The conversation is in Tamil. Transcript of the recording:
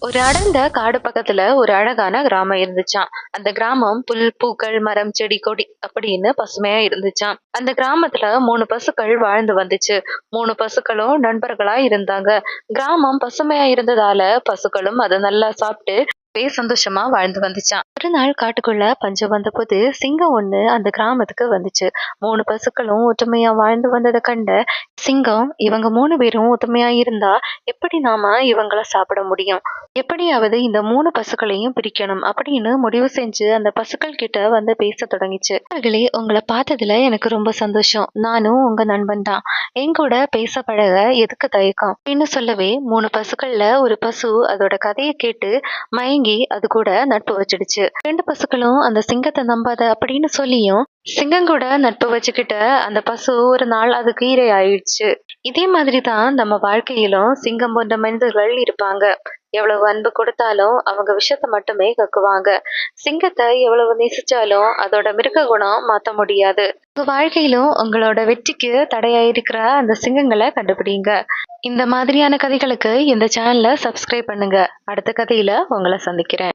ஒரு அடர்ந்த காடு பக்கத்துல ஒரு அழகான கிராமம் இருந்துச்சாம். அந்த கிராமம் புல், பூக்கள், மரம், செடி, கொடி அப்படின்னு பசுமையா இருந்துச்சாம். அந்த கிராமத்துல 3 பசுக்கள் வாழ்ந்து வந்துச்சு. 3 பசுக்களும் நண்பர்களா இருந்தாங்க. கிராமம் பசுமையா இருந்ததால பசுக்களும் அதை நல்லா சாப்பிட்டு சந்தோஷமா வாழ்ந்து வந்துச்சாம். ஒரு நாள் காட்டுக்குள்ள பஞ்சம் வந்தபோது சிங்கம் ஒண்ணு அந்த கிராமத்துக்கு வந்துச்சு. 3 பசுக்களும் ஒற்றுமையா வாழ்ந்து வந்ததை கண்ட சிங்கம், இவங்க 3 பேரும் ஒத்துமையா இருந்தா எப்படி நாம இவங்கள சாப்பிட முடியும்? எப்படியாவது இந்த 3 பசுக்களையும் பிரிக்கணும் அப்படின்னு முடிவு செஞ்சு அந்த பசுக்கள் கிட்ட வந்து பேசத் தொடங்கிச்சு. "நண்பர்களே, உங்கள பார்த்ததுல எனக்கு ரொம்ப சந்தோஷம். நானும் உங்க நண்பன் தான். என்கூட பேச பழக எதுக்கு தயக்கம்?" அப்படின்னு சொல்லவே 3 பசுக்கள்ல ஒரு பசு அதோட கதைய கேட்டு மயங்கி அது கூட நட்பு வச்சிடுச்சு. 2 பசுக்களும் அந்த சிங்கத்தை நம்பாத அப்படின்னு சொல்லியும் சிங்கம் கூட நட்பு வச்சுக்கிட்ட அந்த பசு ஒரு நாள் அதுக்கு இரையாயிடுச்சு. இதே மாதிரிதான் நம்ம வாழ்க்கையிலும் சிங்கம் போன்ற மனிதர்கள் இருப்பாங்க. எவ்வளவு அன்பு கொடுத்தாலும் அவங்க விஷத்தை மட்டுமே கக்குவாங்க. சிங்கத்தை எவ்வளவு நேசிச்சாலும் அதோட மிருக குணம் மாத்த முடியாது. உங்க வாழ்க்கையிலும் உங்களோட வெற்றிக்கு தடையா இருக்கிற அந்த சிங்கங்களை கண்டுபிடிங்க. இந்த மாதிரியான கதைகளுக்கு இந்த சேனலை சப்ஸ்கிரைப் பண்ணுங்க. அடுத்த கதையில உங்களை சந்திக்கிறேன்.